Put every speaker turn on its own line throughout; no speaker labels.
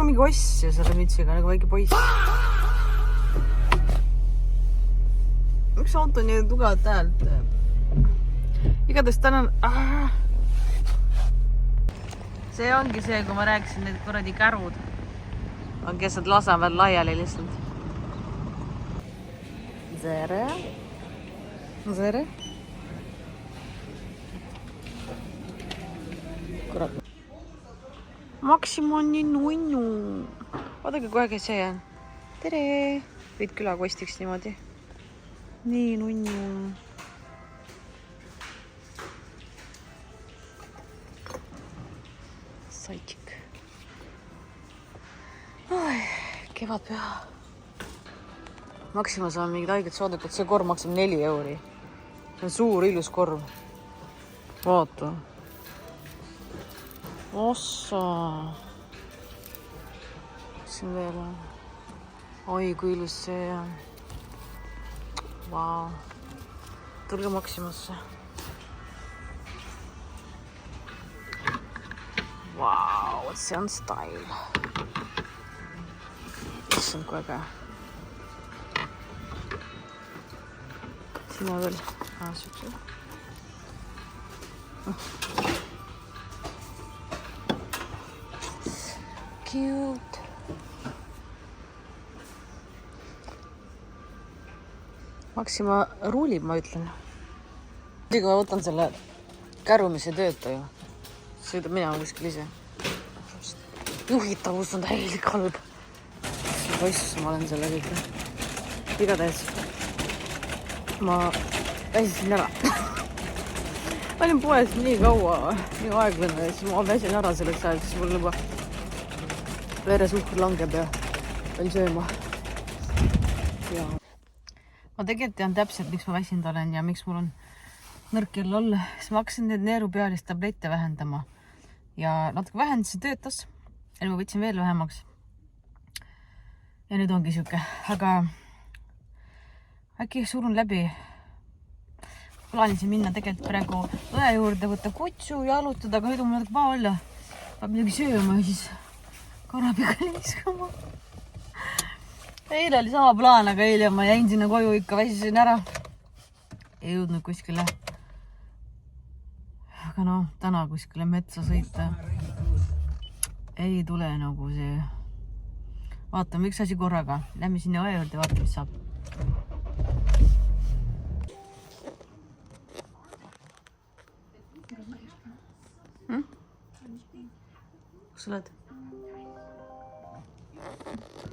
mingi ossia selle mütsiga, nagu väike poiss. Miks auto nii tugevat häält? Igatahes tänan... See ongi see, kui ma rääkisin, need kuradi kärud on, kes nad lasevad laiali lihtsalt. Zere. Zere. Kurat. Maxima on nii nunnu. Vaadake kohe, kes see jään. Tere! Võid külakostiks niimoodi. Nii nunnu. Saitsik. Kevadpüha. Maxima saan mingid haiged soodukat. See korv maksab 4 €. See on suur, ilus korv. Vaata. Ossa. Siin veel on. Oi, kui ilus see on. Vau. Tulge Maximasse. Vau, see on style. See on kui äge. Siin on veel siukse. Cute. Maxima ruulib, ma ütlen. Kui ma võtan selle käru, mis ei tööta ju. Sõidab minema kuskil ise. Juhitavus on täielik halb. Poissus ma olen selle kõik. Igatahes ma väsisin ära. Ma olin poes nii kaua, nii aeglane ja siis ma väsin ära selleks ajaks, siis mul juba veresuhkur langeb ja veel sööma. Ja. Ma tegelikult tean täpselt, miks ma väsinud olen ja miks mul on nõrk kell olla. Siis ma hakkasin need neerupealist tablette vähendama ja natuke vähendis see töötas ja ma võtsin veel vähemaks. Ja nüüd ongi siuke, aga äkki surun läbi. Plaanisin minna tegelikult praegu õe juurde, võtta kutsu ja alutada, aga nüüd on mul natuke paha olla. Peab midagi sööma ja siis karabiga liiskama. Eile oli sama plaan, aga eile ma jäin sinna koju ikka, väsisin ära. Ei jõudnud kuskile. Aga no, täna kuskile metsa sõita ei tule nagu see. Vaatame üks asi korraga. Lähme sinna õe juurde ja vaatame, mis saab. Kus sa oled?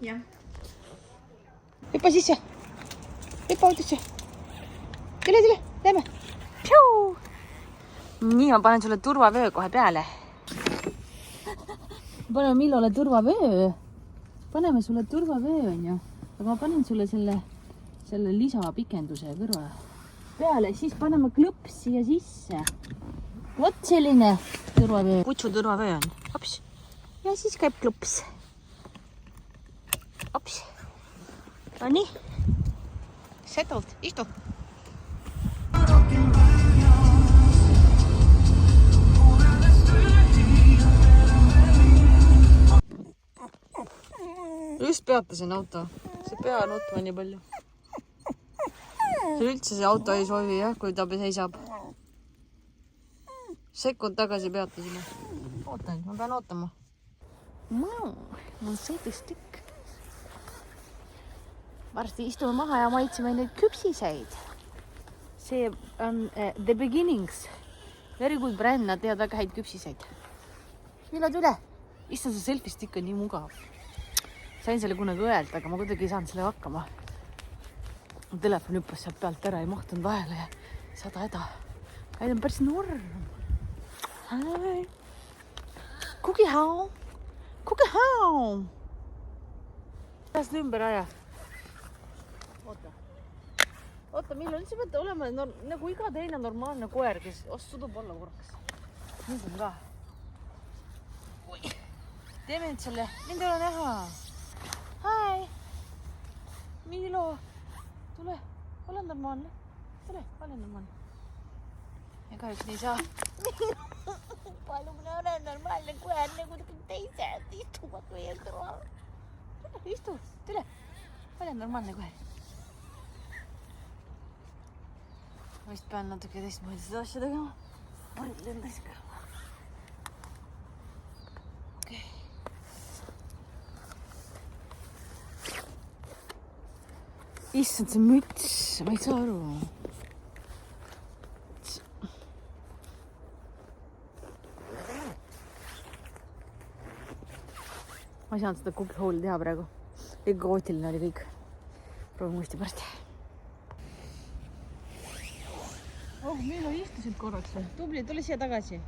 Jah. Hüppa sisse. Hüppa autosse. Tule, lähme. Piu! Nii, ma panen sulle turvavöö kohe peale. Paneme Millole turvavöö. Paneme sulle turvavöö, on ju. Aga ma panen sulle selle lisapikenduse kõrva peale. Siis paneme klõps siia sisse. Vot selline turvavöö. Kutsu turvavöö on. Hops. Ja siis käib klõps. Hops. No nii. Settled. Istu. Just peatasin auto. See pea nutma nii palju. See üldse see auto ei soovi, jah, kui ta seisab. Sekund tagasi peatasime. Ootan, ma pean ootama. Mul on sõidustik. Varsti istume maha ja maitsime neid küpsiseid. See on The Beginnings. Very good brand, nad teevad väga häid küpsiseid. Mille tule? Istan see selfie-stick on nii mugav. Sain selle kunagi õelt, aga ma kuidagi ei saanud selle hakkama. Telefon hüppas sealt pealt ära, ei mahtunud vahele ja 100 häda. Häid on päris norm. Hi. Cookie how? Cookie how? Tähast ümber aja. Oota, millal sa pead olema nagu iga teine normaalne koer, kes sudub olla korraks. Nii on ka. Teeme nüüd selle. Mind ei ole näha. Hi. Milo. Tule. Ole normaalne. Tule. Ole normaalne. Ja kahjuks nii saa. Palun, ole normaalne kohe, nagu kõik teised istuvad meie kõrval. Istu, tule. Ole normaalne kohe. Ma vist pean natuke teistmoodi seda asja tegema. Parid lendas ka. Okei. Issand, see müts, ma ei saa aru. Ma ei saanud seda kukihooli teha praegu. Liiga kaootiline oli kõik. Proovime uuesti pärast. Oh, Miilo istusid korraks. Tubli, tule siia tagasi.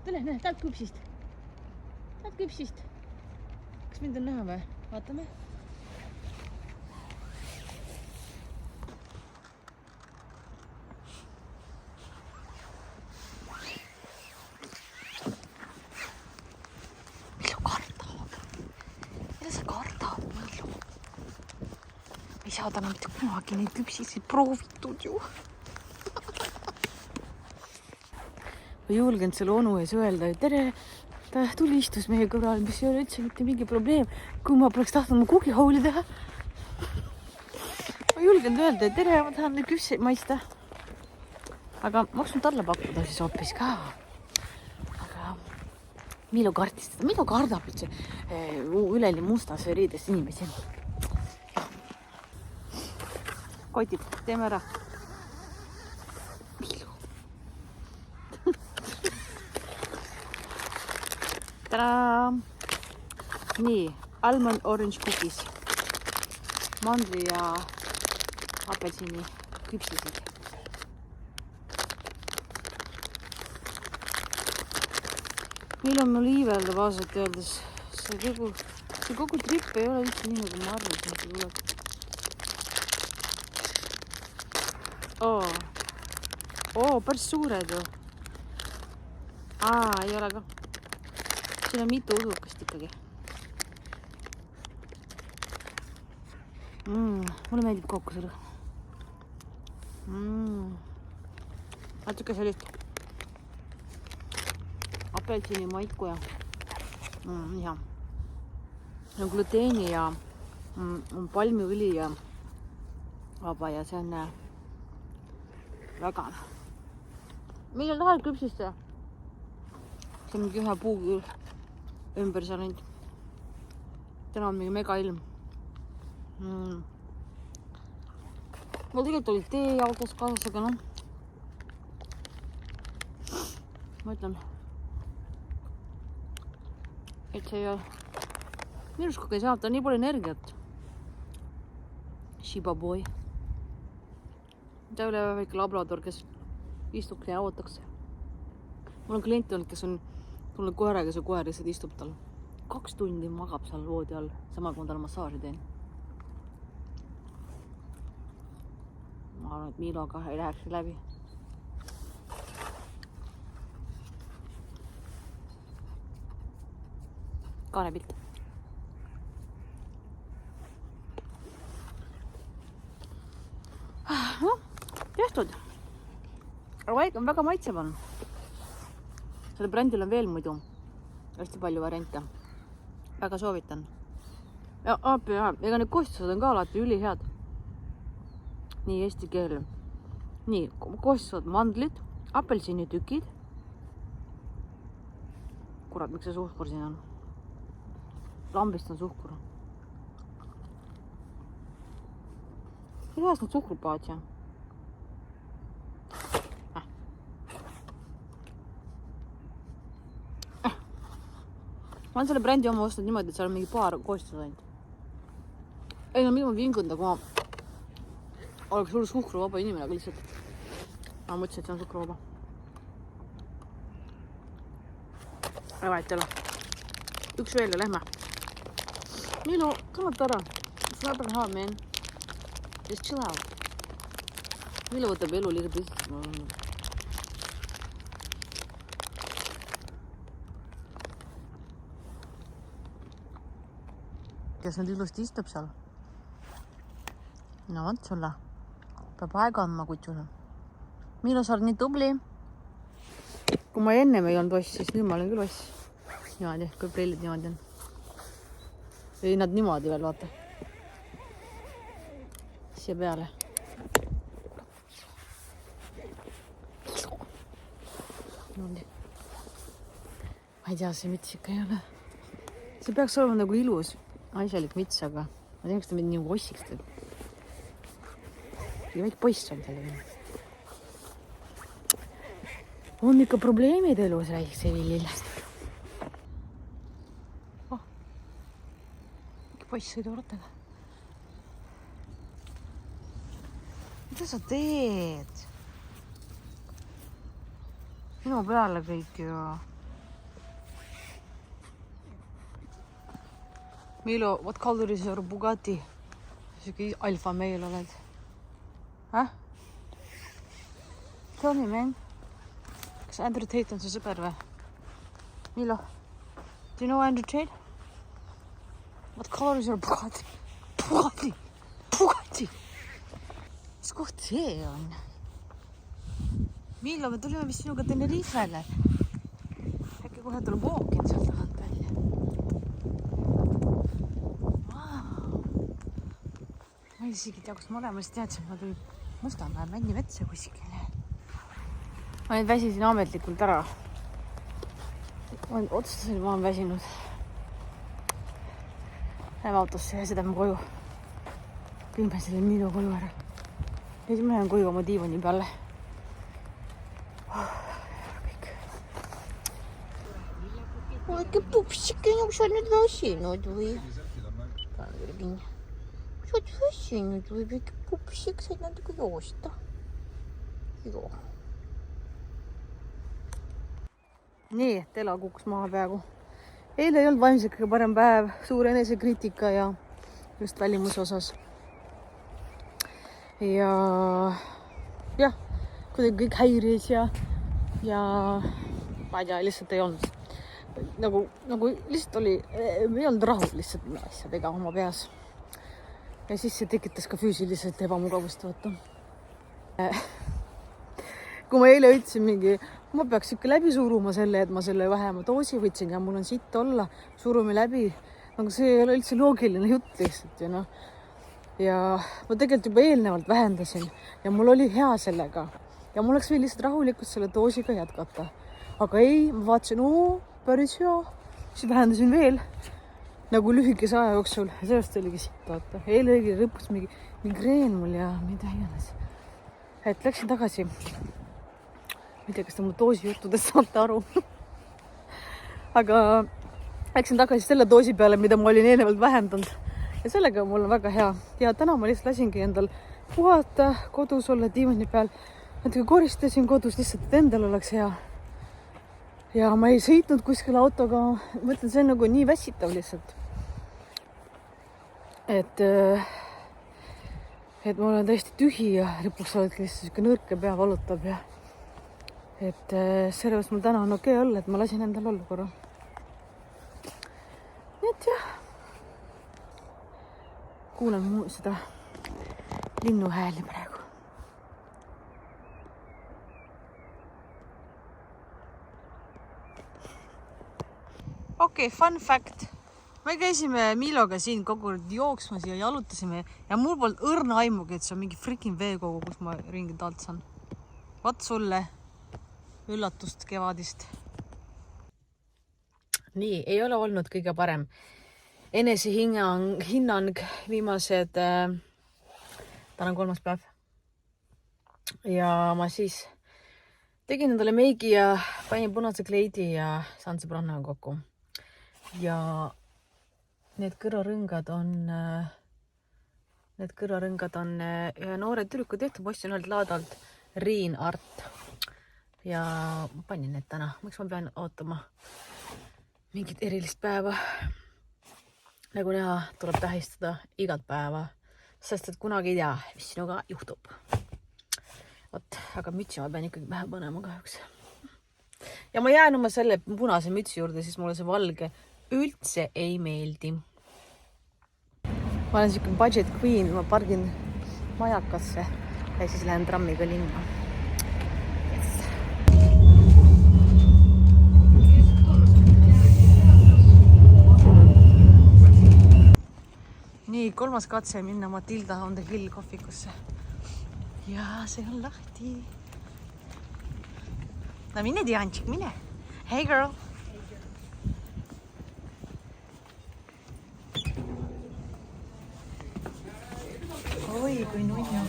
Tule, näe, tahad küpsist. Tahad küpsist. Kas mind on näha või? Vaatame. Ei saa täna mitte kunagi neid küpsisid proovitud ju. Ma julgenud selle onu ees öelda, et tere, ta tuli istus meie kõrval, mis ei ole üldse mitte mingi probleem, kui ma poleks tahtnud mu kukihooli teha. Ma julgenud öelda, et tere, ma tahan neid küpseid maista. Aga ma osanud talle pakkuda siis hoopis ka. Aga Miilo kartis teda. Miilo kardab üldse üleni mustas riides inimesi. Kotid, teeme ära. Miilo. Tada! Nii, almond orange cookies. Mandli ja apelsini küpsised. Miilo on mul iiveldab ausalt öeldes. See kogu trip ei ole üldse nii, nagu ma arvasin, et see tuleb. Päris suured ju. Ei ole ka. Siin on mitu udukast ikkagi. Mulle meeldib kookosõrg. Natuke sellist apelsini maiku ja hea. See on gluteeni ja palmiõli ja vaba ja see on vegan. Millal tahad küpsist teha? See on mingi ühe puu ümber seal nüüd. Täna on mingi mega ilm. Mul tegelikult oli tee autos kaasas, aga noh. Ma ütlen, et see ei ole. Minus kogu ei saa, ta on nii palju energiat. Shiba boy. Ta ei ole väike labrador, kes istub ja ootaks. Mul on klient olnud, kes on tulnud koeraga, see koer lihtsalt istub tal. 2 tundi magab seal voodi all, sama kui ma tal massaaži teen. Ma arvan, et Miiloga ei läheks läbi. Kaanepilt. Tehtud. Aga on väga maitsev on. Selle brändil on veel muidu hästi palju variante. Väga soovitan. Ja ega need koostised on ka alati ülihead. Nii eesti keel. Nii, koostised mandlid, apelsinitükid. Kurat, miks see suhkur siin on? Lambist on suhkur. Kuidas need suhkrupaad siin? Ma olen selle brändi oma ostnud niimoodi, et seal on mingi paar koostised ainult. Ei, no mida ma vingunud, kui ma oleks suur suhkruvaba inimene, aga lihtsalt ma mõtlesin, et see on suhkruvaba. Ei vahet ei ole. Üks veel ja lähme. Miilo, kannata ära. It's not that hard, man. Just chill out. Miilo võtab elu liiga tõsiselt. Kes nüüd ilusti istub seal? No võt sulle. Peab aega andma kutsule. Miilo, sa oled nii tubli. Kui ma ennem ei olnud vass, siis nüüd ma olen küll vass. Niimoodi, kui prillid niimoodi on. Või nad niimoodi veel, vaata. Siia peale. Niimoodi. Ma ei tea, see mits ikka ei ole. See peaks olema nagu ilus, asjalik mits, aga ma tean, kas ta mind nii ossiks teeb. Ja väike poiss on sellega. On ikka probleemid elus, räägiks see Villil. Oh. Väike poiss sõidu rattaga. Mida sa teed? Minu peale kõik ju. Milo, what color is your Bugatti? Siuke alfa meil oled. Häh? Tell me, man. Kas Andrew Tate on su sõber või? Milo, do you know Andrew Tate? What color is your Bugatti? Bugatti! Mis koht see on? Milo, me tulime vist sinuga Tenerifele. Äkki kohe tuleb ookin seal tagant välja. Ma ei isegi tea, kus ma olen. Ma siis teadsin, et ma tulin Mustamäe männimetsa kuskile. Ma nüüd väsisin ametlikult ära. Ma otsustasin, ma olen väsinud. Lähme autosse ja sõdame koju. Viime selle Milo koju ära. Ja siis ma lähen koju oma diivani peale. Kõik. Väike pupsike, nagu sa nüüd väsinud või? Panen küll kinni. Sa oled väsinud või väike pupsik, said natuke joosta. Joo. Nii, Tela kukkus maha peaaegu. Eile ei olnud vaimselt kõige parem päev, suur enesekriitika ja just välimuse osas. Ja jah, kuidagi kõik häiris ja ma ei tea, lihtsalt ei olnud. Nagu lihtsalt oli, ei olnud rahul lihtsalt asjadega oma peas. Ja siis see tekitas ka füüsiliselt ebamugavust, vaata. Kui ma eile ütlesin mingi, ma peaks ikka läbi suruma selle, et ma selle vähema doosi võtsin ja mul on sitt olla, surumi läbi. Nagu see ei ole üldse loogiline jutt lihtsalt, ju noh. Ja ma tegelikult juba eelnevalt vähendasin ja mul oli hea sellega. Ja mul oleks veel lihtsalt rahulikult selle doosiga jätkata. Aga ei, ma vaatasin, päris hea. Siis vähendasin veel nagu lühikese aja jooksul. Ja sellest oligi sitt, vaata. Eile oligi lõpus mingi migreen mul ja mida iganes. Et läksin tagasi. Ma ei tea, kas te mu doosi juttudest saate aru. Aga läksin tagasi selle doosi peale, mida ma olin eelnevalt vähendanud. Ja sellega mul on väga hea. Ja täna ma lihtsalt lasingi endal puhata, kodus olla diivani peal. Natuke koristasin kodus lihtsalt, et endal oleks hea. Ja ma ei sõitnud kuskil autoga. Mõtlen, see on nagu nii väsitav lihtsalt. Et mul on täiesti tühi ja lõpuks oled lihtsalt nõrke pea valutab ja et sellepärast mul täna on okei olla, et ma lasin endal olla korra. Nii et jah. Kuulan seda linnu hääli praegu. Okei, fun fact. Me käisime Miloga siin kogu jooksmas ja jalutasime ja mul polnud õrna aimugi, et see on mingi freaking veekogu, kus ma ringi taltsan. Vaat sulle üllatust kevadist. Nii, ei ole olnud kõige parem. Enesehinnang viimased, täna on 3. päev. Ja ma siis tegin endale meigi ja panin punase kleidi ja saan sõbrannaga kokku. Ja need kõrarõngad on ühe noore tüdruku tehtud, postsin ühelt laadalt Riin Art. Ja ma panin need täna. Miks ma pean ootama mingit erilist päeva? Nagu näha, tuleb tähistada igat päeva, sest et kunagi ei tea, mis sinuga juhtub. Vot, aga mütsi ma pean ikkagi pähe panema kahjuks. Ja ma jään oma selle punase mütsi juurde, siis mulle see valge üldse ei meeldi. Ma olen siuke budget queen, ma pargin majakasse ja siis lähen trammiga linna. Yes. Nii, 3. katse minna Matilda on the Hill kohvikusse. Ja see on lahti. No mine, Diančik, mine. Hey girl. Oi, kui nunnu.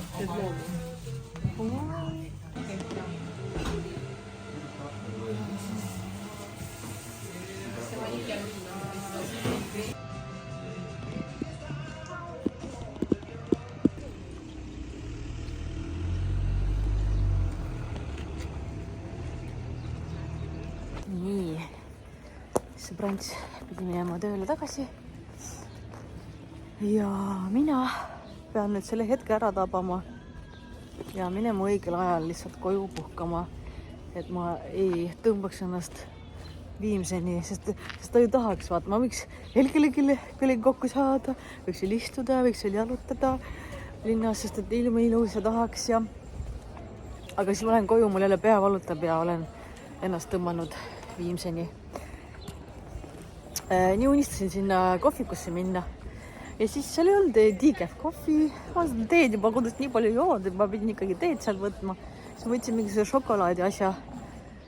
Oi. Nii, sõbrants pidi minema tööle tagasi. Ja mina pean nüüd selle hetke ära tabama ja minema õigel ajal lihtsalt koju puhkama, et ma ei tõmbaks ennast Viimseni, sest ta ju tahaks, vaata, ma võiks kellegi kokku saada, võiks veel istuda, võiks veel jalutada linnas, sest et ilm ilus ja tahaks ja aga siis ma lähen koju, mul jälle pea valutab ja olen ennast tõmmanud Viimseni. Nii unistasin sinna kohvikusse minna ja siis seal ei olnud decaf kohvi, ma olen teed juba kodust nii palju jood, et ma pidin ikkagi teed seal võtma, siis ma võtsin mingi šokolaadi asja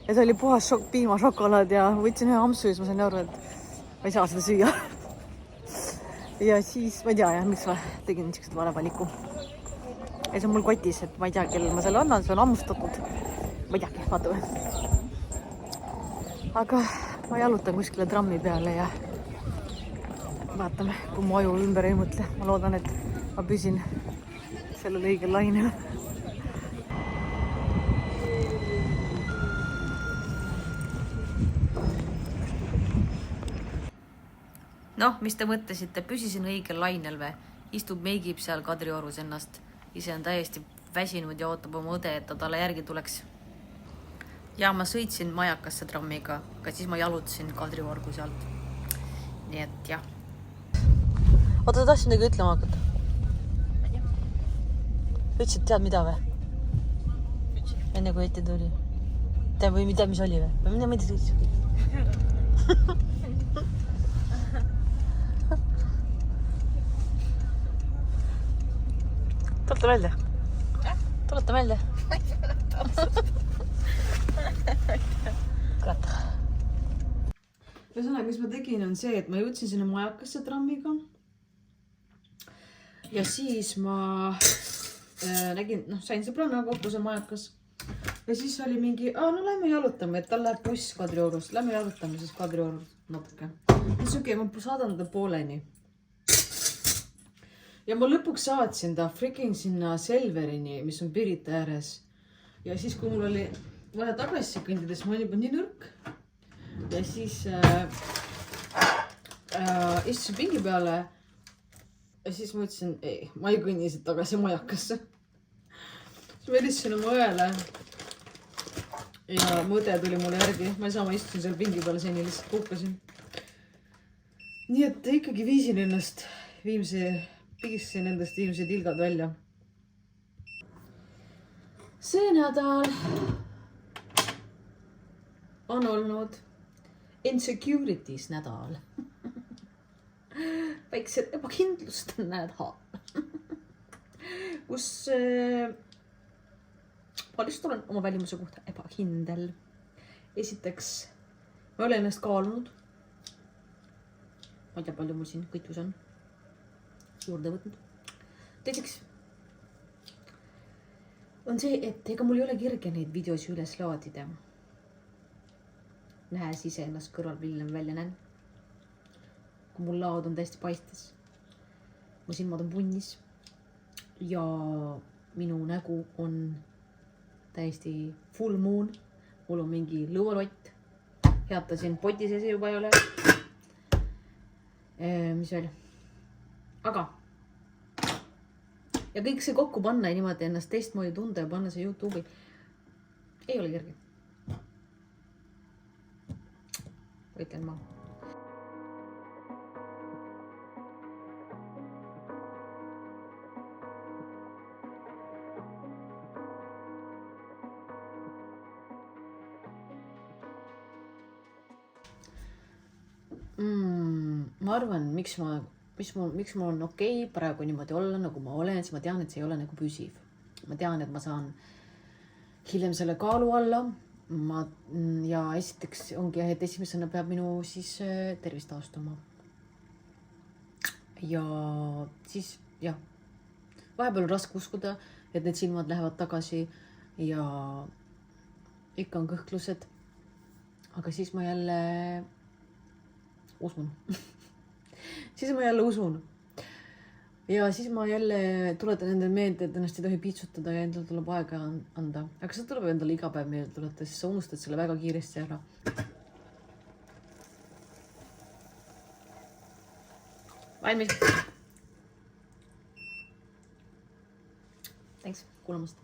ja see oli puhas piimašokolaad ja võtsin ühe ampsu ja siis ma sain aru, et ma ei saa seda süüa. Ja siis ma ei tea, miks ma tegin niisugust vale valiku. Ja see on mul kotis, et ma ei tea, kellel ma selle annan, see on ammustatud. Ma ei teagi, vaatame. Aga ma jalutan kuskile trammi peale ja vaatame, kui mu aju ümber ei mõtle. Ma loodan, et ma püsin sellel õigel lainel. Noh, mis te mõtlesite, püsisin õigel lainel või? Istub meigib seal Kadriorus ennast. Ise on täiesti väsinud ja ootab oma õde, et ta talle järgi tuleks. Ja ma sõitsin Majakasse trammiga, aga siis ma jalutasin Kadriorgu sealt. Nii et jah. Oota, ta tahtsin tega ütlema hakata? Ütlesid, tead mida või? Enne kui ette tuli. Tead või mida, mis oli või? Või mida sa ütlesid? Tuleta meelde. Tuleta meelde. Kurat. Ühesõnaga, mis ma tegin, on see, et ma jõudsin sinna Majakasse trammiga. Ja siis ma nägin, sain sõbrana kokku see Majakas. Ja siis oli mingi, no lähme jalutame, et tal läheb buss Kadriorust. Lähme jalutame siis Kadriorust natuke. Siis okei, ma saadan ta pooleni. Ja ma lõpuks saatsin ta freaking sinna Selverini, mis on Pirita ääres. Ja siis, kui mul oli vaja tagasi kõndides, ma olin juba nii nõrk. Ja siis istusin pingi peale. Ja siis ma ütlesin, ei, ma ei kõnni siit tagasi Majakasse. Siis ma helistasin oma õele. Ja mu õde tuli mulle järgi. Ma ei saa, ma istusin seal pingi peale, seni lihtsalt puhkasin. Nii et ikkagi viisin ennast pigisin endast Viimse tilgad välja. See nädal on olnud insecurities nädal. Väiksed ebakindluste nädal. Kus ma lihtsalt olen oma välimuse kohta ebakindel. Esiteks, ma olen ennast kaalunud. Ma ei tea, palju mul siin kõitus on juurde võtnud. Teiseks on see, et ega mul ei ole kirge neid videosi üles laadida. Nähes ise ennast kõrval viljem välja näen. Kui mul laad on täiesti paistes. Mu silmad on punnis. Ja minu nägu on täiesti full moon. Mul on mingi lõualott. Heatasin poti sees juba ei ole. Mis veel? Aga ja kõik see kokku panna ja niimoodi ennast teistmoodi tunda ja panna see YouTube'i ei ole kerge. Võitlen ma. Ma arvan, miks ma miks mul on okei praegu niimoodi olla, nagu ma olen, siis ma tean, et see ei ole nagu püsiv. Ma tean, et ma saan hiljem selle kaalu alla. Ja esiteks ongi, et esimesena peab minu siis tervist taastuma. Ja siis, jah, vahepeal on raske uskuda, et need silmad lähevad tagasi ja ikka on kõhklused. Aga siis ma jälle usun. Siis ma jälle usun. Ja siis ma jälle tuletan endale meelde, et ennast ei tohi piitsutada ja endale tuleb aega anda. Aga seda tuleb endale iga päev meelde tuletada, siis sa unustad selle väga kiiresti ära. Valmis. Thanks kuulamast.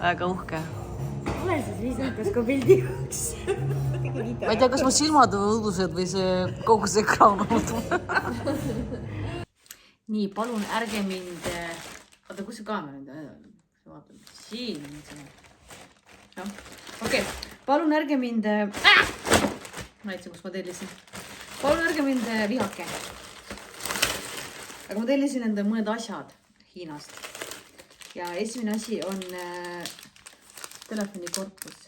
Väga uhke.
Ole siis 5 minutit ka pildi jaoks.
Ma ei tea, kas mu silmad on õudused või see kogu see ekraan on. Nii, palun ärge mind... Oota, kus see kaamera nüüd? Siin. Okei, palun ärge mind... Ma näitsin, kus ma tellisin. Palun ärge mind vihake. Aga ma tellisin enda mõned asjad Hiinast. Ja esimene asi on telefonikorpus.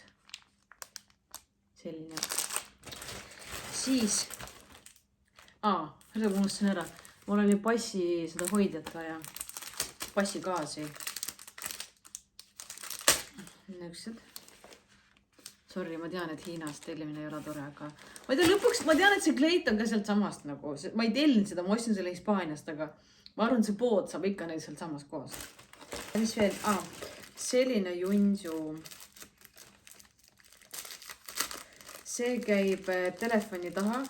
Selline. Siis... Seda unustasin ära. Mul oli passi seda hoidjat vaja. Passi gaasi. Niisugused. Sorry, ma tean, et Hiinast tellimine ei ole tore, aga... Ma ei tea, lõpuks ma tean, et see kleit on ka sealt samast nagu. Ma ei tellinud seda, ma ostsin selle Hispaaniast, aga ma arvan, see pood saab ikka neid sealt samast kohast. Ja mis veel? Selline junju. See käib telefoni taha,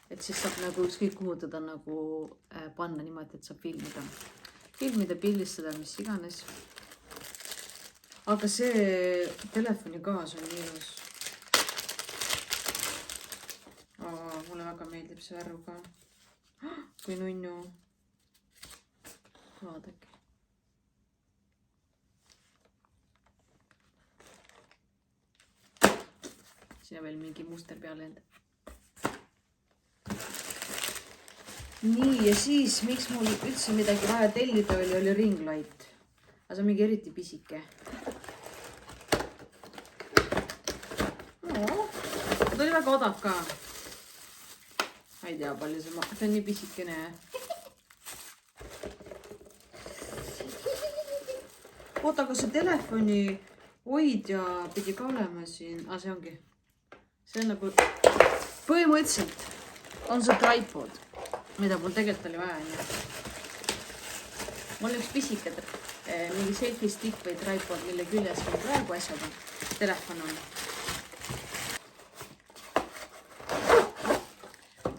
et siis saab nagu ükskõik kuhu teda nagu panna niimoodi, et saab filmida. Filmida, pildistada, mis iganes. Aga see telefoni gaas on nii ilus. Mulle väga meeldib see värv ka. Kui nunnu. Vaadake. Siin on veel mingi muster peale enda. Nii, ja siis, miks mul üldse midagi vaja tellida oli ringlight. Aga see on mingi eriti pisike. Ta oli väga odav ka. Ma ei tea, palju see on nii pisikene. Oota, aga see telefoni hoidja pidi ka olema siin. See ongi. See on nagu, põhimõtteliselt on see tripod, mida mul tegelikult oli vaja. Mul üks pisike, mingi selfie stick või tripod, mille küljes on praegu asjad. Telefon on.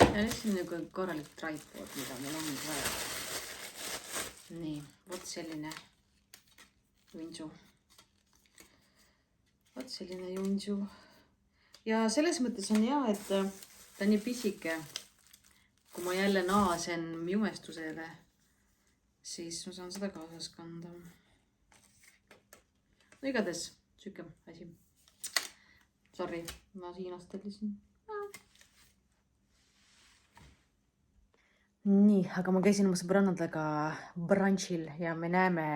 Ja nüüd siin nagu korralik tripod, mida meil on vaja. Nii, vot selline junju. Vot selline junju. Ja selles mõttes on hea, et ta on nii pisike. Kui ma jälle naasen jumestusele, siis ma saan seda kaasas kanda. No igatahes, süke asi. Sorry, ma Hiinast tellisin. Nii, aga ma käisin oma sõbrannadega brunchil ja me näeme,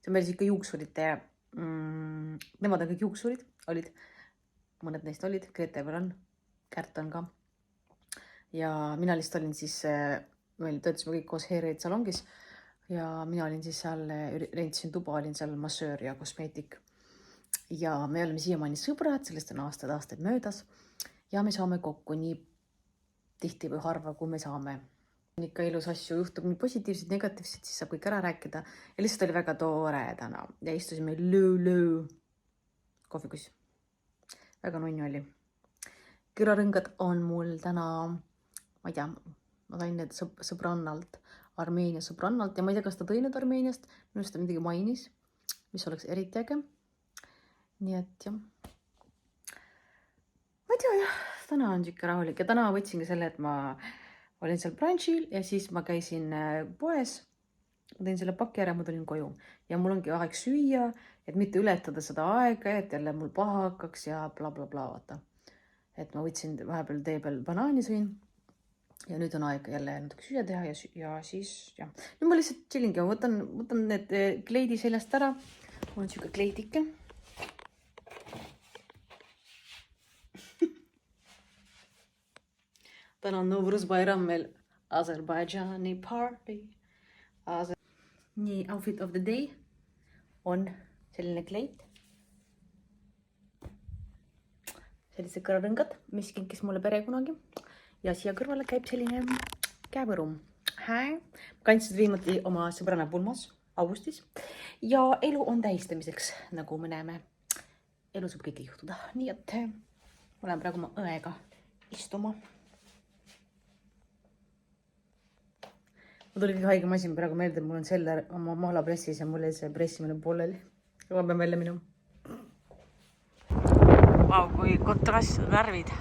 see on meil ikka juuksurite, nemad on kõik juuksurid olid. Mõned neist olid, Grete Veran, Kärton ka. Ja mina lihtsalt olin siis, meil töötasime kõik koos Hair Aid salongis ja mina olin siis seal, rentisin tuba, olin seal massöör ja kosmeetik. Ja me oleme siiamaani sõbrad, sellest on aastaid möödas ja me saame kokku nii tihti või harva, kui me saame. Ikka ilus asju juhtub nii positiivsed, negatiivsed, siis saab kõik ära rääkida ja lihtsalt oli väga tore täna ja istusime lõu kohvikus. Väga nunnu oli. Külarõngad on mul täna, ma ei tea, ma sain need sõbrannalt, Armeenia sõbrannalt ja ma ei tea, kas ta tõi need Armeeniast, minust ta midagi mainis, mis oleks eriti äge. Nii et jah. Ma ei tea jah, täna on siuke rahulik ja täna võtsingi selle, et ma olin seal brunchil ja siis ma käisin poes. Ma tõin selle paki ära, ma tulin koju ja mul ongi aeg süüa, et mitte ületada seda aega, et jälle mul paha hakkaks ja bla bla bla vaata. Et ma võtsin vahepeal tee peal banaani sõin Ja nüüd on aeg jälle natuke süüa teha ja siis jah. Nüüd ma lihtsalt chillingi, ma võtan need kleidi seljast ära. Mul on siuke kleidike. Täna on Novruz Bayram meil Azerbaiджani party. Nii, outfit of the day on selline kleit. Sellised kõrarõngad, mis kinkis mulle pere kunagi. Ja siia kõrvale käib selline käevõrum. Kandsid viimati oma sõbrana pulmas augustis. Ja elu on tähistamiseks, nagu me näeme. Elu saab kõike juhtuda. Nii et ma olen praegu oma õega istuma. Ma tuli kõige haigem asi praegu meelde, mul on selle oma mahlapressis ja mul jäi see pressimine pooleli. Ma pean välja minema. Vau, kui kontrast värvid.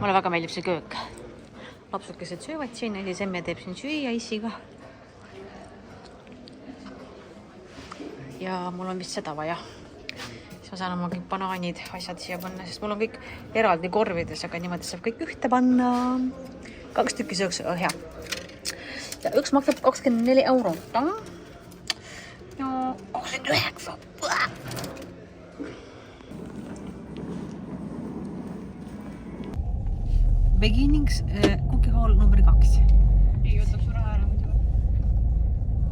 Mulle väga meeldib see köök. Lapsukesed söövad siin ja siis emme teeb siin süüa issiga. Ja mul on vist seda vaja. Ma saan oma kõik banaanid, asjad siia panna, sest mul on kõik eraldi korvides, aga niimoodi saab kõik ühte panna. 2 tükki sööks hea. Ja üks maksab 24 €. Ja 29. Beginnings cookie hall number 2.
Ei, võtab su raha ära muidu.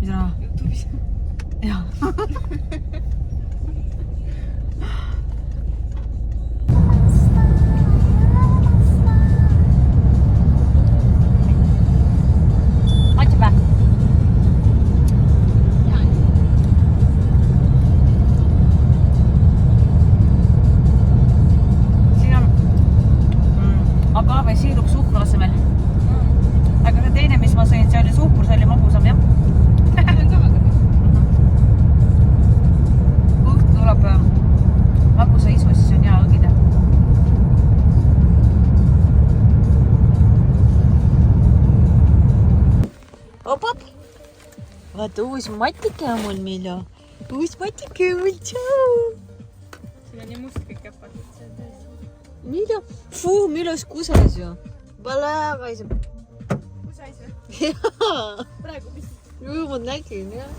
Mis raha?
YouTube'is.
Jaa. Agave siirup suhkru asemel. Aga see teine, mis ma sõin, see oli suhkur, see oli magusam, jah?
See on ka väga
Õhtu tuleb magusa isu, siis on hea õgida. Op! Vaata, uus matike on mul, Miljo. Uus matike on mul, tšau!
Siin on nii must kõik käpad.
Miljo, fuu, Miljo's kuses ju. Balaa, kaiseb.
Kus sais või?
Jaa!
Praegu vist.
Ju ma nägin, jah.